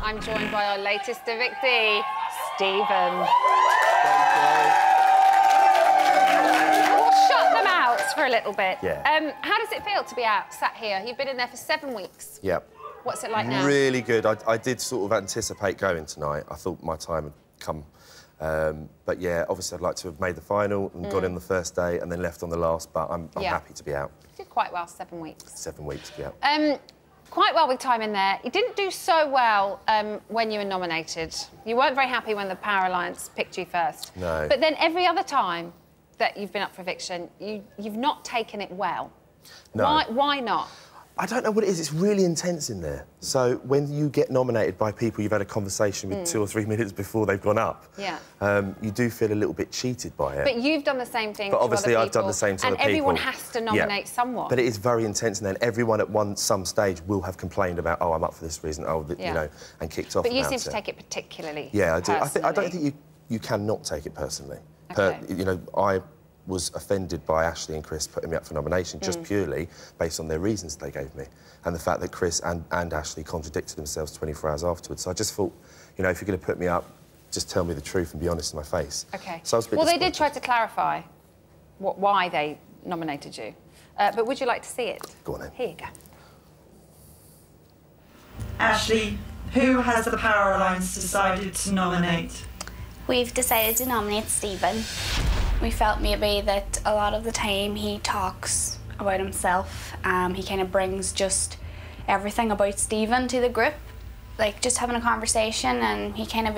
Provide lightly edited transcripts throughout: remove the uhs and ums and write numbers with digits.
I'm joined by our latest evictee, Stephen. We'll shut them out for a little bit. Yeah. How does it feel to be out, sat here? You've been in there for 7 weeks. Yep. What's it like now? Really good. I did sort of anticipate going tonight. I thought my time had come. But yeah, obviously I'd like to have made the final and got in the first day and then left on the last, but I'm happy to be out. You did quite well, 7 weeks. 7 weeks, yeah. Quite well with time in there. You didn't do so well when you were nominated. You weren't very happy when the Power Alliance picked you first. No. But then every other time that you've been up for eviction, you've not taken it well. No. Why not? I don't know what it is. It's really intense in there. So when you get nominated by people you've had a conversation with 2 or 3 minutes before they've gone up, you do feel a little bit cheated by it. But you've done the same thing. But obviously to other I've done the same to other people. And everyone has to nominate someone. But it is very intense, and then everyone at some stage will have complained about, oh, I'm up for this reason, you know, and kicked off. But you seem to take it particularly. Yeah, I do. I don't think you cannot take it personally. Okay. You know, I was offended by Ashley and Chris putting me up for nomination just purely based on their reasons they gave me and the fact that Chris and Ashley contradicted themselves 24 hours afterwards. So I just thought, you know, if you're going to put me up, just tell me the truth and be honest in my face. OK. So I was a bit well, they did try to clarify why they nominated you. But would you like to see it? Go on then. Here you go. Ashley, who has the Power Alliance decided to nominate? We've decided to nominate Stephen. We felt maybe that a lot of the time he talks about himself. He kind of brings just everything about Stephen to the group, like just having a conversation, and he kind of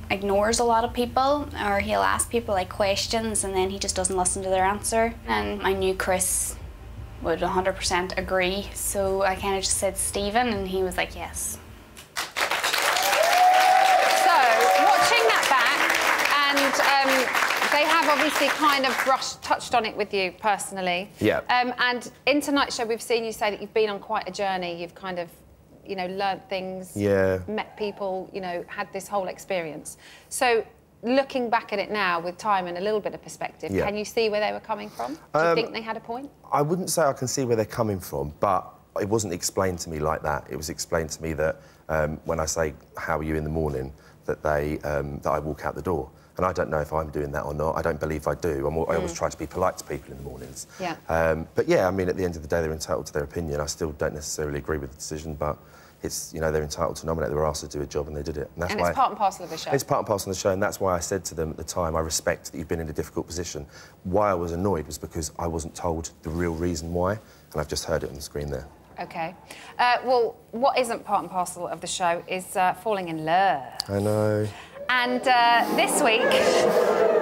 ignores a lot of people, or he'll ask people like questions and then he just doesn't listen to their answer. And I knew Chris would 100% agree, so I kind of just said Stephen and he was like, yes. So, watching that back, and they have obviously kind of touched on it with you personally. Yeah. And in tonight's show, we've seen you say that you've been on quite a journey. You've kind of, you know, learnt things, met people, you know, had this whole experience. So, looking back at it now with time and a little bit of perspective, can you see where they were coming from? Do you think they had a point? I wouldn't say I can see where they're coming from, but it wasn't explained to me like that. It was explained to me that when I say, how are you in the morning, that that I walk out the door. And I don't know if I'm doing that or not. I don't believe I do. I always try to be polite to people in the mornings. Yeah. But yeah, I mean, at the end of the day, they're entitled to their opinion. I still don't necessarily agree with the decision, but it's, you know, they're entitled to nominate. They were asked to do a job and they did it. And, that's why it's part and parcel of the show. It's part and parcel of the show, and that's why I said to them at the time, I respect that you've been in a difficult position. Why I was annoyed was because I wasn't told the real reason why, and I've just heard it on the screen there. OK. Well, what isn't part and parcel of the show is falling in love. I know. And this week,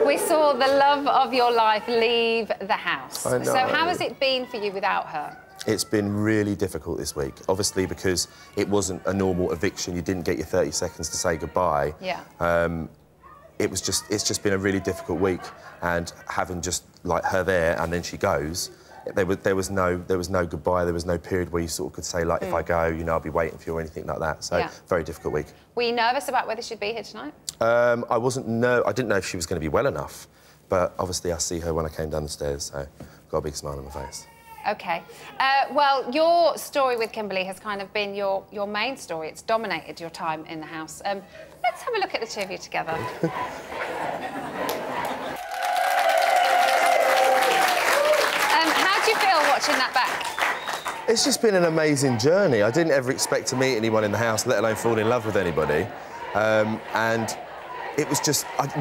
we saw the love of your life leave the house. I know. So how has it been for you without her? It's been really difficult this week, obviously because it wasn't a normal eviction. You didn't get your 30 seconds to say goodbye. Yeah. It's just been a really difficult week, and having just like her there and then she goes, there was no goodbye. There was no period where you sort of could say like, if I go, you know, I'll be waiting for you or anything like that. So very difficult week. Were you nervous about whether she'd be here tonight? I didn't know if she was going to be well enough, but obviously I see her when I came down the stairs, so got a big smile on my face. OK. Well, your story with Kimberly has kind of been your main story. It's dominated your time in the house. Let's have a look at the two of you together. How do you feel watching that back? It's just been an amazing journey. I didn't ever expect to meet anyone in the house, let alone fall in love with anybody. And it was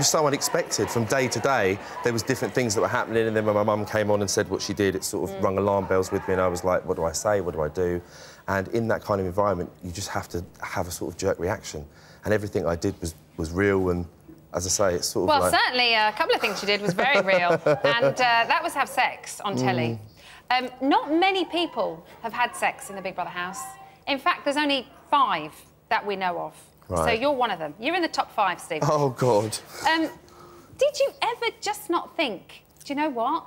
so unexpected. From day to day, there was different things that were happening, and then when my mum came on and said what she did, it sort of rung alarm bells with me, and I was like, what do I say, what do I do? And in that kind of environment, you just have to have a sort of jerk reaction. And everything I did was real, and as I say, it's sort of well, certainly a couple of things you did was very real, and that was have sex on telly. Not many people have had sex in the Big Brother house. In fact, there's only 5 that we know of. Right. So you're one of them. You're in the top 5, Steve. Oh, God. Did you ever just not think, do you know what?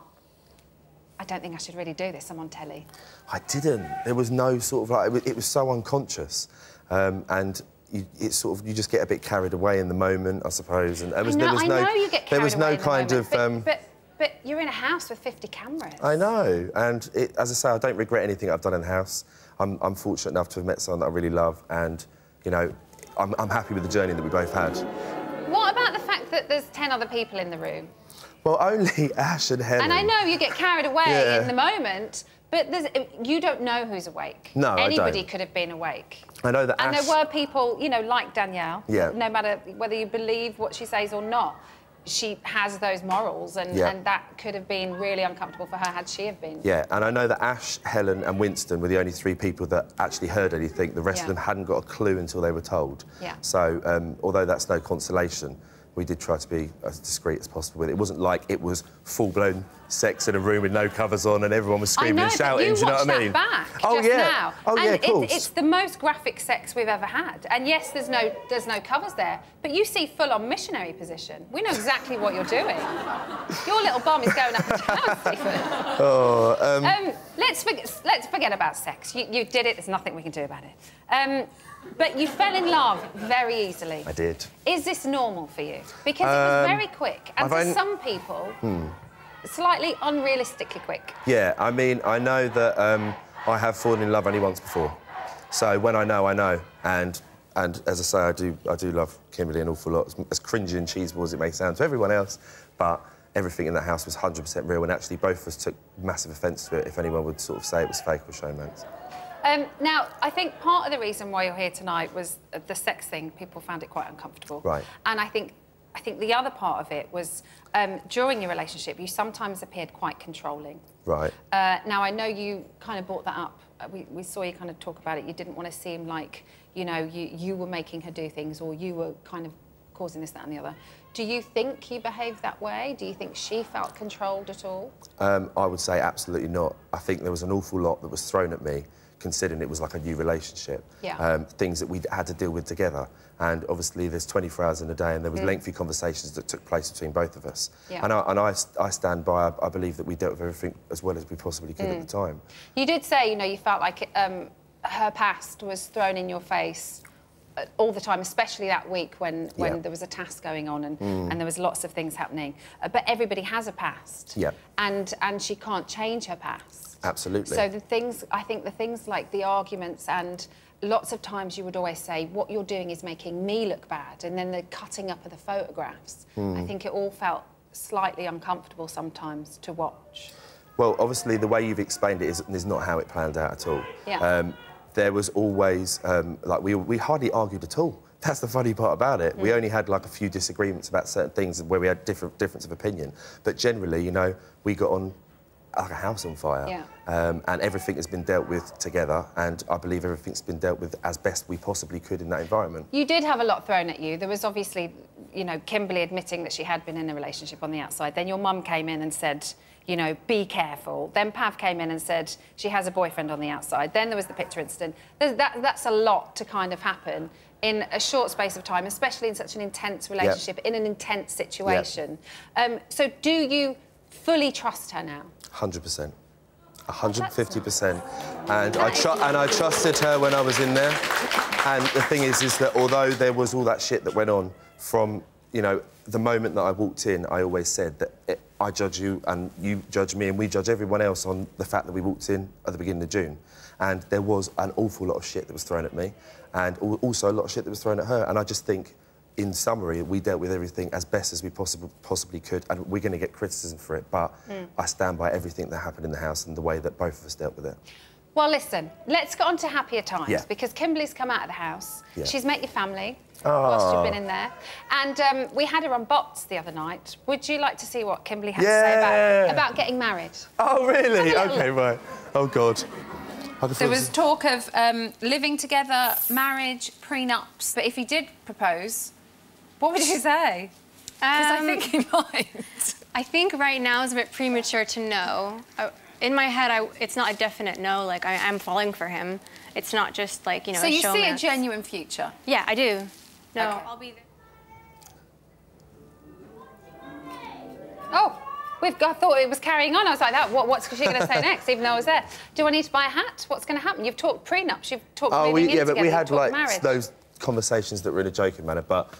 I don't think I should really do this. I'm on telly. I didn't. There was no sort of like... It was so unconscious. And you just get a bit carried away in the moment, I suppose. And I know you get carried away in the moment, but you're in a house with 50 cameras. I know. And as I say, I don't regret anything I've done in the house. I'm fortunate enough to have met someone that I really love, and, you know, I'm happy with the journey that we both had. What about the fact that there's 10 other people in the room? Well, only Ash and Helen. And I know you get carried away in the moment, but you don't know who's awake. No, Anybody I don't. could have been awake. I know that And Ash... there were people, you know, like Danielle, no matter whether you believe what she says or not, she has those morals, and that could have been really uncomfortable for her had she have been. Yeah, and I know that Ash, Helen and Winston were the only 3 people that actually heard anything. The rest of them hadn't got a clue until they were told. Yeah. So, although that's no consolation, we did try to be as discreet as possible with it. It wasn't like it was full-blown sex in a room with no covers on and everyone was screaming and shouting, do you know what I mean? Back oh, just yeah. Now. Oh, and yeah, of course. It's the most graphic sex we've ever had. And yes, there's no covers there, but you see full-on missionary position. We know exactly what you're doing. Your little bum is going up and down, Stephen. Oh, let's forget about sex. You did it, there's nothing we can do about it. But you fell in love very easily. I did. Is this normal for you? Because it was very quick, and for some people, slightly unrealistically quick. Yeah, I mean, I know that I have fallen in love only once before. So when I know, I know. And as I say, I do love Kimberly an awful lot, as cringy and cheeseball as it may sound to everyone else. But everything in that house was 100% real, and actually both of us took massive offence to it if anyone would sort of say it was fake or showmance. Now, I think part of the reason why you're here tonight was the sex thing. People found it quite uncomfortable. Right. And I think the other part of it was during your relationship, you sometimes appeared quite controlling. Right. Now, I know you kind of brought that up. We saw you kind of talk about it. You didn't want to seem like, you know, you were making her do things, or you were kind of causing this, that and the other. Do you think you behaved that way? Do you think she felt controlled at all? I would say absolutely not. I think there was an awful lot that was thrown at me, considering it was like a new relationship. Yeah. Things that we had to deal with together. And obviously there's 24 hours in a day, and there was lengthy conversations that took place between both of us. Yeah. And I stand by, I believe that we dealt with everything as well as we possibly could at the time. You did say, you know, you felt like her past was thrown in your face all the time, especially that week when there was a task going on and there was lots of things happening. But everybody has a past. Yeah. And she can't change her past. Absolutely. So I think the things like the arguments, and lots of times you would always say, what you're doing is making me look bad, and then the cutting up of the photographs. I think it all felt slightly uncomfortable sometimes to watch. Well, obviously the way you've explained it is not how it planned out at all. Yeah. There was always, like, we hardly argued at all. That's the funny part about it. We only had, like, a few disagreements about certain things where we had difference of opinion. But generally, you know, we got on like a house on fire. Yeah. And everything has been dealt with together, and I believe everything's been dealt with as best we possibly could in that environment. You did have a lot thrown at you. There was obviously, you know, Kimberly admitting that she had been in a relationship on the outside. Then your mum came in and said, you know, be careful. Then Pav came in and said she has a boyfriend on the outside. Then there was the picture incident. That's a lot to kind of happen in a short space of time, especially in such an intense relationship, in an intense situation. So do you fully trust her now? 100%. 150%. And I trusted her when I was in there. And the thing is that although there was all that shit that went on from, you know, the moment that I walked in, I always said that I judge you and you judge me and we judge everyone else on the fact that we walked in at the beginning of June. And there was an awful lot of shit that was thrown at me, and also a lot of shit that was thrown at her. And I just think, in summary, we dealt with everything as best as we possibly could, and we're going to get criticism for it, but I stand by everything that happened in the house and the way that both of us dealt with it. Well, listen, let's get on to happier times, because Kimberly's come out of the house. She's met your family whilst you've been in there. And we had her on Bots the other night. Would you like to see what Kimberly had to say about getting married? Oh, really? OK, right. Oh, God. There was talk of living together, marriage, prenups. But if he did propose, what would you say? Because I think he might. I think right now is a bit premature to know. In my head, it's not a definite no. Like, I'm falling for him. It's not just, like, you know, so a you showmance. see a genuine future? Yeah, I do. No, okay. I'll be there. Oh, I thought it was carrying on. I was like, what's she going to say next, even though I was there? Do I need to buy a hat? What's going to happen? You've talked prenups, you've talked moving in together, but we had, like, marriage. those conversations that were in a joking manner, but,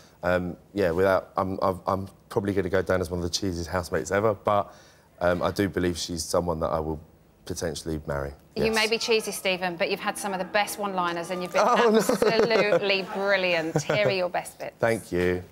yeah, I'm probably going to go down as one of the cheesiest housemates ever, but I do believe she's someone that I will potentially marry. You Yes. may be cheesy, Stephen, but you've had some of the best one-liners and you've been absolutely brilliant. Here are your best bits. Thank you.